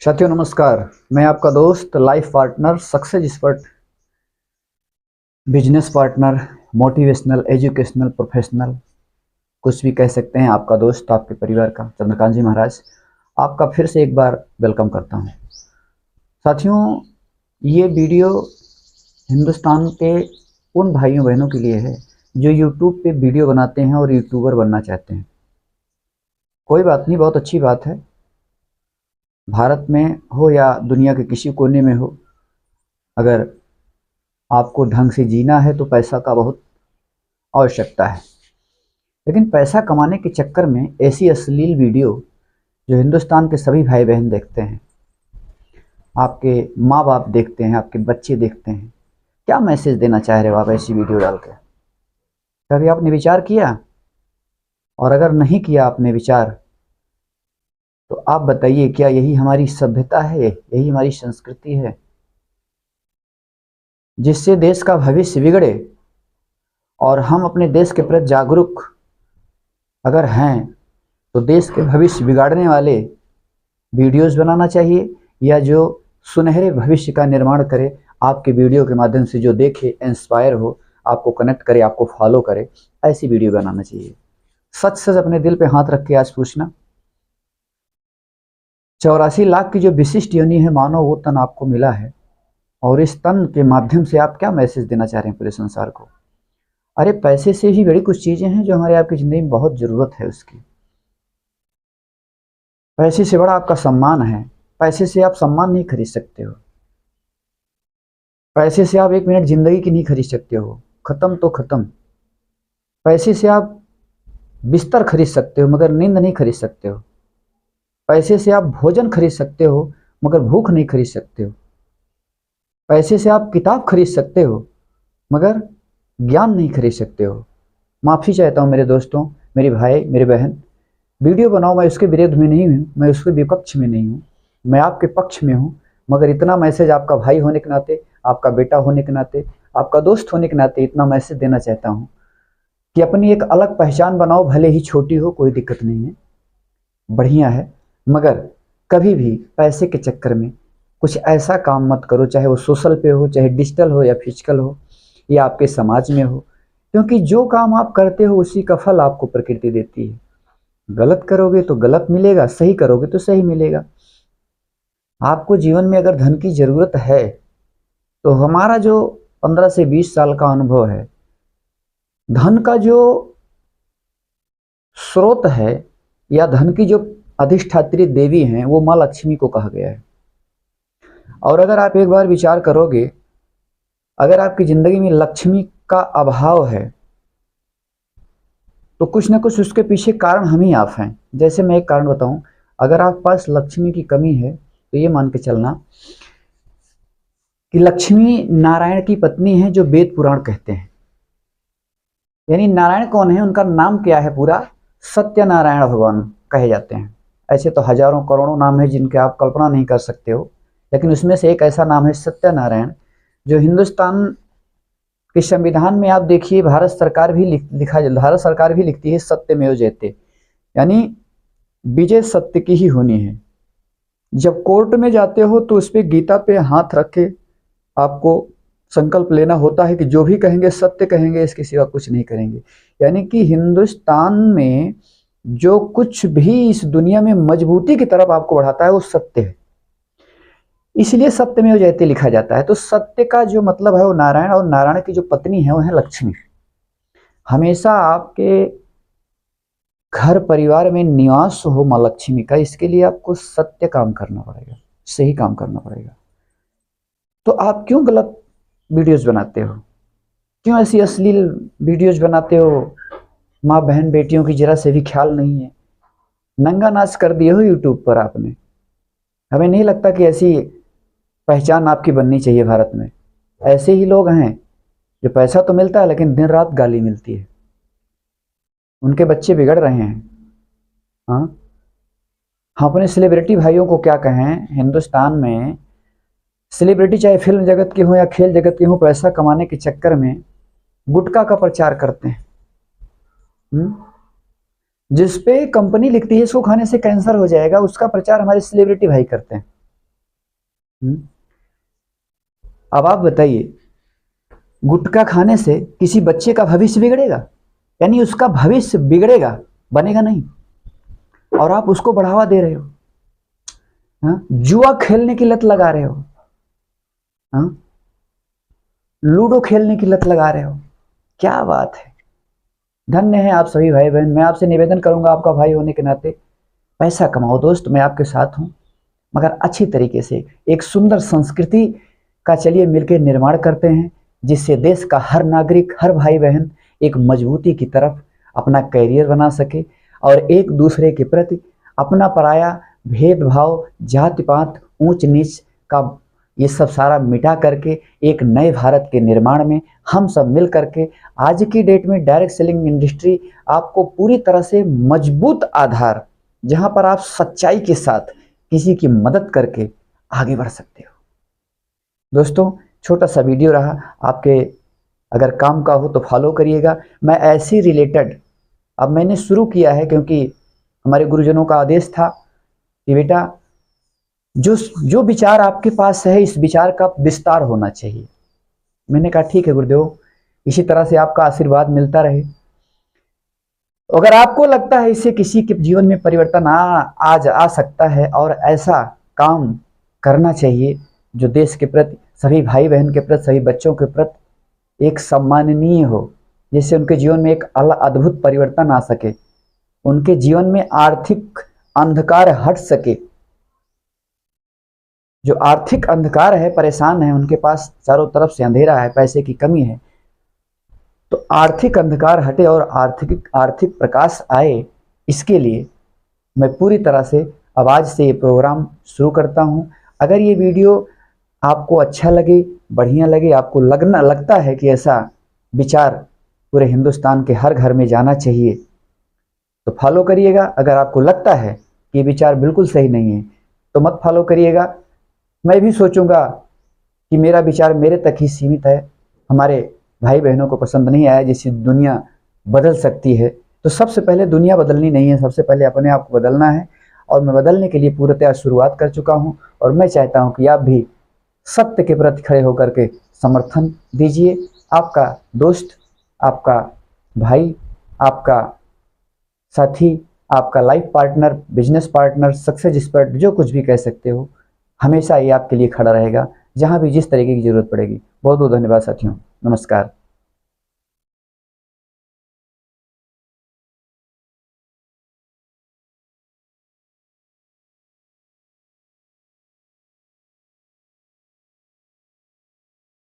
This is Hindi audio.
साथियों नमस्कार। मैं आपका दोस्त, life partner, success expert, business partner, motivational, educational, professional, कुछ भी कह सकते हैं। आपका दोस्त, आपके परिवार का चंद्रकांत जी महाराज आपका फिर से एक बार वेलकम करता हूं। साथियों, ये वीडियो हिंदुस्तान के उन भाइयों बहनों के लिए है जो यूट्यूब पे वीडियो बनाते हैं और यूट्यूबर बनना चाहते हैं। कोई बात नहीं, बहुत अच्छी बात है। भारत में हो या दुनिया के किसी कोने में हो, अगर आपको ढंग से जीना है तो पैसा का बहुत आवश्यकता है। लेकिन पैसा कमाने के चक्कर में ऐसी अश्लील वीडियो जो हिंदुस्तान के सभी भाई बहन देखते हैं, आपके माँ बाप देखते हैं, आपके बच्चे देखते हैं, क्या मैसेज देना चाह रहे हो आप ऐसी वीडियो डाल के? कभी आपने विचार किया? और अगर नहीं किया आपने विचार, तो आप बताइए, क्या यही हमारी सभ्यता है, यही हमारी संस्कृति है, जिससे देश का भविष्य बिगड़े? और हम अपने देश के प्रति जागरूक अगर हैं तो देश के भविष्य बिगाड़ने वाले वीडियोस बनाना चाहिए, या जो सुनहरे भविष्य का निर्माण करे, आपके वीडियो के माध्यम से जो देखे, इंस्पायर हो, आपको कनेक्ट करे, आपको फॉलो करे, ऐसी वीडियो बनाना चाहिए। सच सच अपने दिल पे हाथ रख के आज पूछना, 84 लाख की जो विशिष्ट योनि है मानव, वो तन आपको मिला है, और इस तन के माध्यम से आप क्या मैसेज देना चाह रहे हैं पूरे संसार को? अरे पैसे से ही बड़ी कुछ चीजें हैं जो हमारे आपकी जिंदगी में बहुत जरूरत है उसकी। पैसे से बड़ा आपका सम्मान है। पैसे से आप सम्मान नहीं खरीद सकते हो। पैसे से आप 1 मिनट जिंदगी की नहीं खरीद सकते हो, खत्म तो खत्म। पैसे से आप बिस्तर खरीद सकते हो मगर नींद नहीं खरीद सकते हो। पैसे से आप भोजन खरीद सकते हो मगर भूख नहीं खरीद सकते हो। पैसे से आप किताब खरीद सकते हो मगर ज्ञान नहीं खरीद सकते हो। माफ़ी चाहता हूँ मेरे दोस्तों, मेरे भाई, मेरे बहन। वीडियो बनाओ, मैं उसके विरोध में नहीं हूँ, मैं उसके विपक्ष में नहीं हूँ, मैं आपके पक्ष में हूँ। मगर इतना मैसेज आपका भाई होने के नाते, आपका बेटा होने के नाते, आपका दोस्त होने के नाते इतना मैसेज देना चाहता हूँ कि अपनी एक अलग पहचान बनाओ, भले ही छोटी हो, कोई दिक्कत नहीं है, बढ़िया है। मगर कभी भी पैसे के चक्कर में कुछ ऐसा काम मत करो, चाहे वो सोशल पे हो, चाहे डिजिटल हो या फिजिकल हो, या आपके समाज में हो, क्योंकि जो काम आप करते हो उसी का फल आपको प्रकृति देती है। गलत करोगे तो गलत मिलेगा, सही करोगे तो सही मिलेगा। आपको जीवन में अगर धन की जरूरत है तो हमारा जो 15 से 20 साल का अनुभव है, धन का जो स्रोत है या धन की जो अधिष्ठात्री देवी हैं वो माँ लक्ष्मी को कहा गया है। और अगर आप एक बार विचार करोगे, अगर आपकी जिंदगी में लक्ष्मी का अभाव है तो कुछ ना कुछ उसके पीछे कारण हम ही आप हैं। जैसे मैं एक कारण बताऊं, अगर आप पास लक्ष्मी की कमी है तो ये मान के चलना कि लक्ष्मी नारायण की पत्नी है, जो वेद पुराण कहते हैं। यानी नारायण कौन है, उनका नाम क्या है पूरा? सत्यनारायण भगवान कहे जाते हैं। ऐसे तो हजारों करोड़ों नाम है जिनके आप कल्पना नहीं कर सकते हो, लेकिन उसमें से एक ऐसा नाम है सत्यनारायण, जो हिंदुस्तान के संविधान में आप देखिए, भारत सरकार भी भारत सरकार भी लिखती है सत्यमेव जयते, यानी विजय सत्य की ही होनी है। जब कोर्ट में जाते हो तो उस पे गीता पे हाथ रख के आपको संकल्प लेना होता है कि जो भी कहेंगे सत्य कहेंगे, इसके सिवा कुछ नहीं करेंगे। यानी कि हिंदुस्तान में जो कुछ भी इस दुनिया में मजबूती की तरफ आपको बढ़ाता है वो सत्य है, इसलिए सत्यमेव जयते लिखा जाता है। तो सत्य का जो मतलब है वो नारायण, और नारायण की जो पत्नी है वो है लक्ष्मी। हमेशा आपके घर परिवार में निवास हो माँ लक्ष्मी का, इसके लिए आपको सत्य काम करना पड़ेगा, सही काम करना पड़ेगा। तो आप क्यों गलत वीडियोस बनाते हो? क्यों ऐसी अश्लील वीडियोस बनाते हो? माँ बहन बेटियों की जरा से भी ख्याल नहीं है। नंगा नाच कर दिए हो यूट्यूब पर आपने। हमें नहीं लगता कि ऐसी पहचान आपकी बननी चाहिए भारत में। ऐसे ही लोग हैं जो पैसा तो मिलता है लेकिन दिन रात गाली मिलती है, उनके बच्चे बिगड़ रहे हैं। हाँ, हम अपने सेलिब्रिटी भाइयों को क्या कहें, हिंदुस्तान में सेलिब्रिटी चाहे फिल्म जगत के हो या खेल जगत के हो, पैसा कमाने के चक्कर में गुटखा का प्रचार करते हैं। जिसपे कंपनी लिखती है इसको खाने से कैंसर हो जाएगा, उसका प्रचार हमारे सेलिब्रिटी भाई करते हैं। अब आप बताइए, गुटखा खाने से किसी बच्चे का भविष्य बिगड़ेगा? यानी उसका भविष्य बिगड़ेगा, बनेगा नहीं, और आप उसको बढ़ावा दे रहे हो। हाँ, जुआ खेलने की लत लगा रहे हो, हाँ, लूडो खेलने की लत लगा रहे हो। क्या बात है, धन्य है आप सभी भाई बहन। मैं आपसे निवेदन करूंगा, आपका भाई होने के नाते, पैसा कमाओ दोस्त, मैं आपके साथ हूं, मगर अच्छी तरीके से एक सुंदर संस्कृति का चलिए मिलकर निर्माण करते हैं, जिससे देश का हर नागरिक, हर भाई बहन एक मजबूती की तरफ अपना कैरियर बना सके और एक दूसरे के प्रति अपना पराया भेदभाव, जाति पात, ऊंच नीच का ये सब सारा मिटा करके एक नए भारत के निर्माण में हम सब मिल करके, आज की डेट में डायरेक्ट सेलिंग इंडस्ट्री आपको पूरी तरह से मजबूत आधार, जहां पर आप सच्चाई के साथ किसी की मदद करके आगे बढ़ सकते हो। दोस्तों, छोटा सा वीडियो रहा, आपके अगर काम का हो तो फॉलो करिएगा। मैं ऐसी रिलेटेड अब मैंने शुरू किया है, क्योंकि हमारे गुरुजनों का आदेश था कि बेटा जो जो विचार आपके पास है, इस विचार का विस्तार होना चाहिए। मैंने कहा ठीक है गुरुदेव, इसी तरह से आपका आशीर्वाद मिलता रहे। अगर आपको लगता है इससे किसी के जीवन में परिवर्तन आ सकता है और ऐसा काम करना चाहिए जो देश के प्रति, सभी भाई बहन के प्रति, सभी बच्चों के प्रति एक सम्माननीय हो, जिससे उनके जीवन में एक अद्भुत परिवर्तन आ सके, उनके जीवन में आर्थिक अंधकार हट सके। जो आर्थिक अंधकार है, परेशान है, उनके पास चारों तरफ से अंधेरा है, पैसे की कमी है, तो आर्थिक अंधकार हटे और आर्थिक प्रकाश आए, इसके लिए मैं पूरी तरह से अब आज से ये प्रोग्राम शुरू करता हूँ। अगर ये वीडियो आपको अच्छा लगे, बढ़िया लगे, आपको लगता है कि ऐसा विचार पूरे हिंदुस्तान के हर घर में जाना चाहिए, तो फॉलो करिएगा। अगर आपको लगता है कि ये विचार बिल्कुल सही नहीं है तो मत फॉलो करिएगा। मैं भी सोचूंगा कि मेरा विचार मेरे तक ही सीमित है, हमारे भाई बहनों को पसंद नहीं आया, जिससे दुनिया बदल सकती है। तो सबसे पहले दुनिया बदलनी नहीं है, सबसे पहले अपने आप को बदलना है, और मैं बदलने के लिए पूर्णतः शुरुआत कर चुका हूं। और मैं चाहता हूं कि आप भी सत्य के प्रति खड़े होकर के समर्थन दीजिए। आपका दोस्त, आपका भाई, आपका साथी, आपका life partner, business partner, success expert, जो कुछ भी कह सकते हो, हमेशा ये आपके लिए खड़ा रहेगा, जहां भी जिस तरीके की जरूरत पड़ेगी। बहुत बहुत धन्यवाद साथियों, नमस्कार।